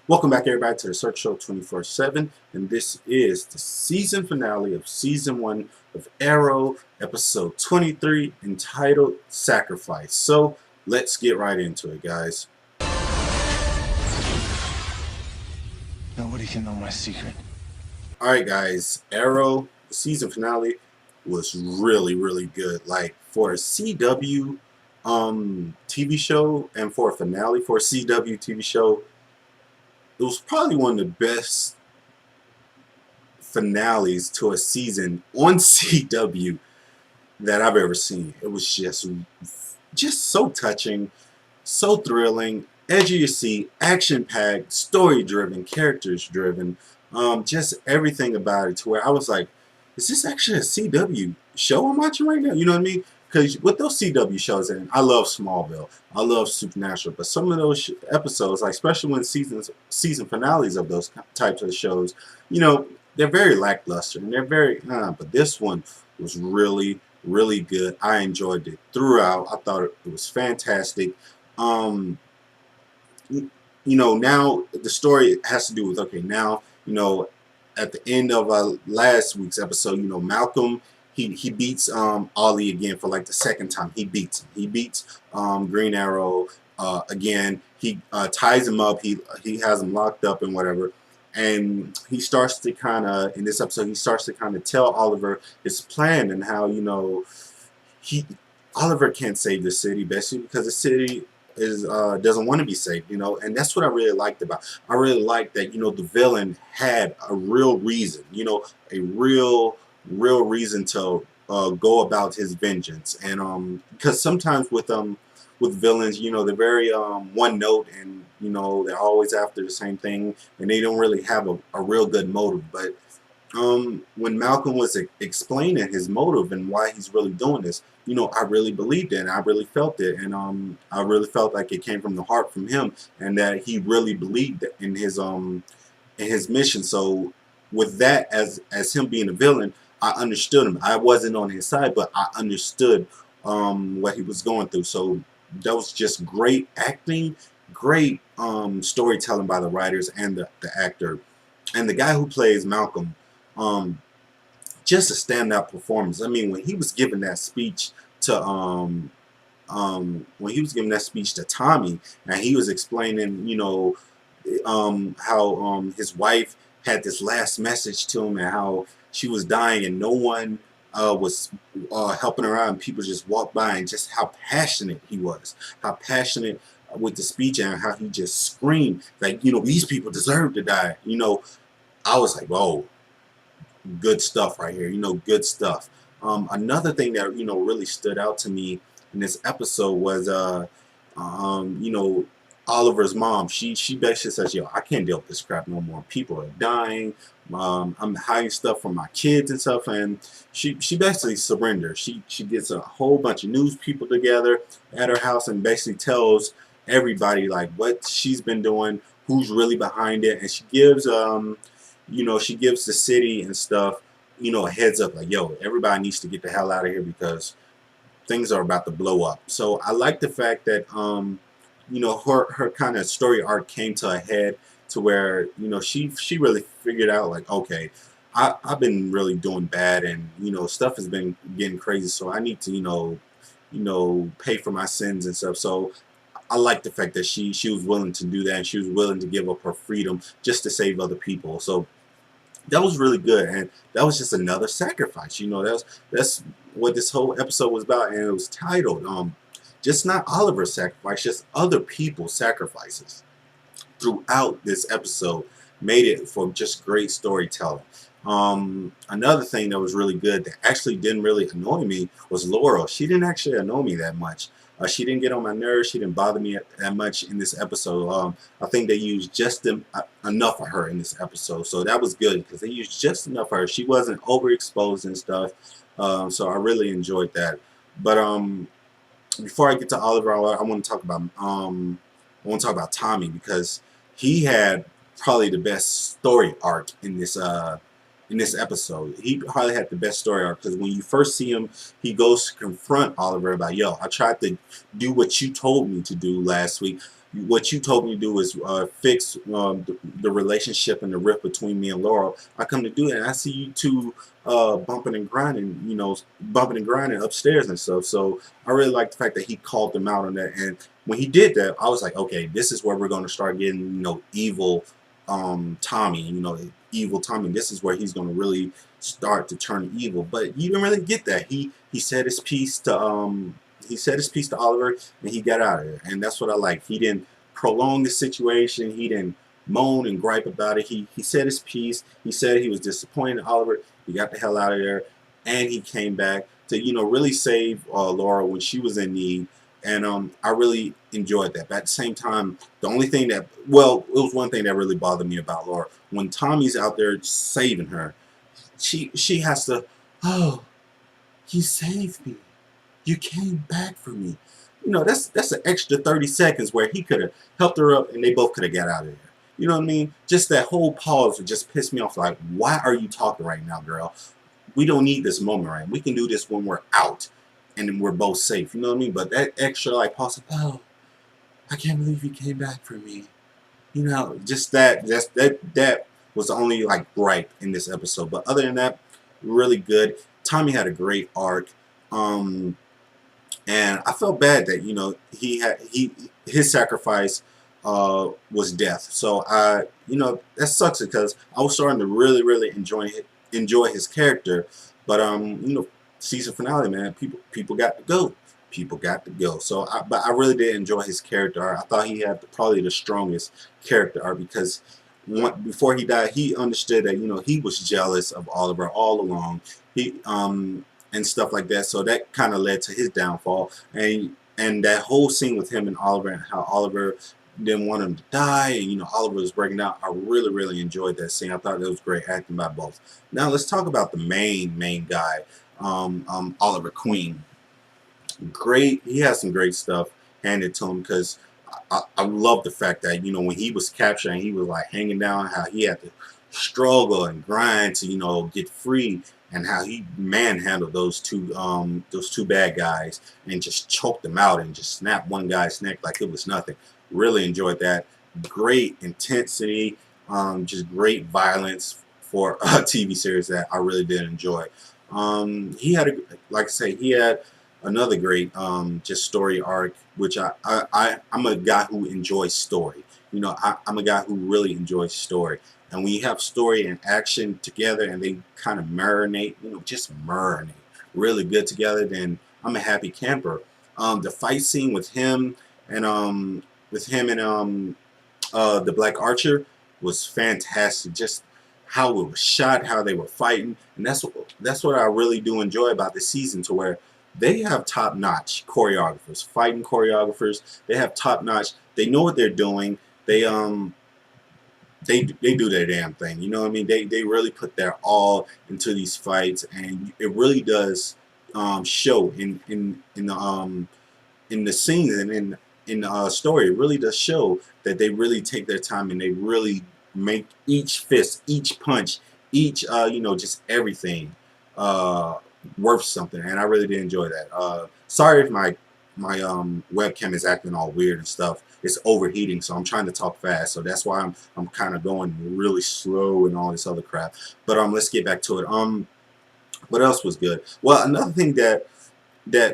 Welcome back, everybody, to the Search Show 24/7, and this is the season finale of Season 1 of Arrow, Episode 23, entitled Sacrifice. So, let's get right into it, guys. Nobody can know my secret. Alright, guys, Arrow, the season finale, was really good. Like, for a CW TV show, and for a finale for a CW TV show, it was probably one of the best finales to a season on CW that I've ever seen. It was just so touching, so thrilling, edge of your seat, action packed, story driven, characters driven, just everything about it to where I was like, is this actually a CW show I'm watching right now? You know what I mean? Because with those CW shows, and I love Smallville, I love Supernatural, but some of those episodes, like especially when season finales of those types of shows, you know, they're very lackluster and they're very. But this one was really good. I enjoyed it throughout. I thought it was fantastic. Um, now the story has to do with, okay, now, at the end of last week's episode, Malcolm, he beats Ollie again for like the second time. He beats him. He beats Green Arrow again. He ties him up. He has him locked up and whatever. And he starts to kind of, in this episode, he starts to kind of tell Oliver his plan and how, he Oliver can't save the city, basically because the city is doesn't want to be saved, and that's what I really liked about. I really liked that, the villain had a real reason, a real reason to go about his vengeance, and because sometimes with villains, they're very one note, and they're always after the same thing, and they don't really have a real good motive. But when Malcolm was explaining his motive and why he's really doing this, I really believed it and I really felt it, and I really felt like it came from the heart from him, and that he really believed in his mission. So with that, as him being a villain, I understood him. I wasn't on his side, but I understood what he was going through. So that was just great acting, great storytelling by the writers and the actor, and the guy who plays Malcolm. Um, just a standout performance. I mean, when he was giving that speech to Tommy, and he was explaining, how his wife had this last message to him, and how she was dying, and no one was helping her out, and people just walked by, and just how passionate he was, how passionate with the speech, and how he just screamed like, these people deserve to die. I was like, whoa, good stuff right here. Good stuff. Another thing that really stood out to me in this episode was Oliver's mom. She basically says, "Yo, I can't deal with this crap no more. People are dying. I'm hiding stuff from my kids and stuff." And she basically surrenders. She gets a whole bunch of news people together at her house and basically tells everybody like what she's been doing, who's really behind it, and she gives the city and stuff, a heads up like, yo, everybody needs to get the hell out of here because things are about to blow up. So I like the fact that, her kind of story arc came to a head to where, she really figured out like, okay, I've been really doing bad, and, stuff has been getting crazy. So I need to, pay for my sins and stuff. So I like the fact that she was willing to do that, and she was willing to give up her freedom just to save other people. So that was really good, and that was just another sacrifice. That's what this whole episode was about, and it was titled just not Oliver's sacrifice, just other people's sacrifices. Throughout this episode, made it for just great storytelling. Another thing that was really good that actually didn't really annoy me was Laurel. She didn't actually annoy me that much. She didn't get on my nerves. She didn't bother me that much in this episode. I think they used just enough of her in this episode, so that was good because they used just enough of her. She wasn't overexposed and stuff, so I really enjoyed that. But before I get to Oliver, I want to talk about Tommy, because he had probably the best story arc in this episode. He probably had the best story arc because when you first see him, he goes to confront Oliver about, yo, I tried to do what you told me to do last week. what you told me to do is fix the relationship and the rift between me and Laurel. I come to do it, and I see you two bumping and grinding, bumping and grinding upstairs and stuff. So I really like the fact that he called them out on that. And when he did that, I was like, okay, this is where we're going to start getting, evil Tommy, evil Tommy. This is where he's going to really start to turn evil. But you didn't really get that. He said his piece to Oliver, and he got out of there. And that's what I like. He didn't prolong the situation. He didn't moan and gripe about it. He said his piece. He said he was disappointed in Oliver. He got the hell out of there, and he came back to really save Laura when she was in need. And I really enjoyed that. But at the same time, the only thing that, well, it was one thing that really bothered me about Laura. When Tommy's out there saving her, she has to, oh, you saved me. You came back for me. That's an extra 30 seconds where he could have helped her up and they both could have got out of there. You know what I mean? Just that whole pause would just piss me off. Like, why are you talking right now, girl? We don't need this moment, right? We can do this when we're out and then we're both safe. You know what I mean? But that extra, like, pause, oh, I can't believe you came back for me. Just that was the only, like, gripe in this episode. But other than that, really good. Tommy had a great arc. And I felt bad that his sacrifice was death. So that sucks because I was starting to really enjoy his character. But season finale, man, people got to go. People got to go. So but I really did enjoy his character arc. I thought he had probably the strongest character arc because before he died, he understood that he was jealous of Oliver all along. And stuff like that. So that kind of led to his downfall. And that whole scene with him and Oliver and how Oliver didn't want him to die and Oliver was breaking down. I really enjoyed that scene. I thought it was great acting by both. Now let's talk about the main guy, Oliver Queen. Great. He has some great stuff handed to him because I love the fact that when he was captured and he was like hanging down, how he had to struggle and grind to get free. And how he manhandled those two bad guys and just choked them out and just snapped one guy's neck like it was nothing. Really enjoyed that. Great intensity, just great violence for a TV series that I really did enjoy. He had he had another great just story arc, which I'm a guy who enjoys story. I'm a guy who really enjoys story. And when you have story and action together and they kind of marinate, just marinate really good together, then I'm a happy camper. The fight scene with him and the Black Archer was fantastic. Just how it was shot, how they were fighting, and that's what I really do enjoy about this season, to where they have top-notch choreographers, fighting choreographers. They have top-notch. They know what they're doing. They do their damn thing. You know what I mean? They really put their all into these fights, and it really does show in the scenes and in the story. It really does show that they really take their time and they really make each fist, each punch, each just everything worth something. And I really did enjoy that. Sorry if my webcam is acting all weird and stuff. It's overheating, so I'm trying to talk fast, so that's why I'm kind of going really slow and all this other crap. But let's get back to it. What else was good? Well, another thing that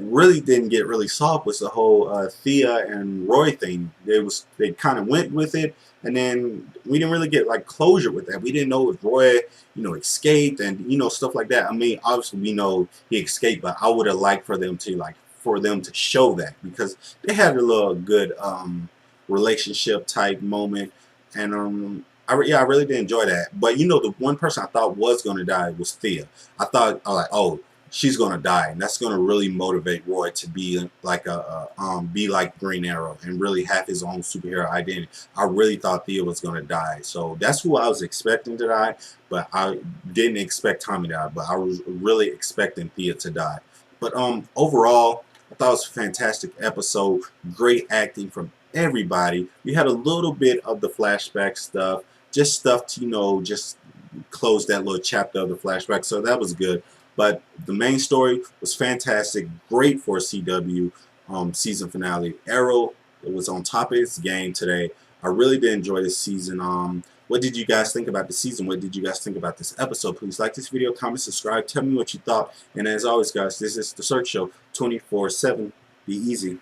really didn't get really solved was the whole Thea and Roy thing. They kind of went with it, and then we didn't really get like closure with that. We didn't know if Roy escaped and stuff like that. I mean, obviously we know he escaped, but I would have liked for them to show that, because they had a little good relationship type moment, and I really did enjoy that. But the one person I thought was going to die was Thea. I was like, oh, she's going to die, and that's going to really motivate Roy to be like be like Green Arrow and really have his own superhero identity. I really thought Thea was going to die, so that's who I was expecting to die. But I didn't expect Tommy to die, but I was really expecting Thea to die. But overall, I thought it was a fantastic episode. Great acting from everybody. We had a little bit of the flashback stuff, just stuff to just close that little chapter of the flashback, so that was good. But the main story was fantastic. Great for a CW season finale. Arrow It was on top of its game today. I really did enjoy this season. What did you guys think about the season? What did you guys think about this episode? Please like this video, comment, subscribe, tell me what you thought. And as always, guys, this is The Search Show 24/7. Be easy.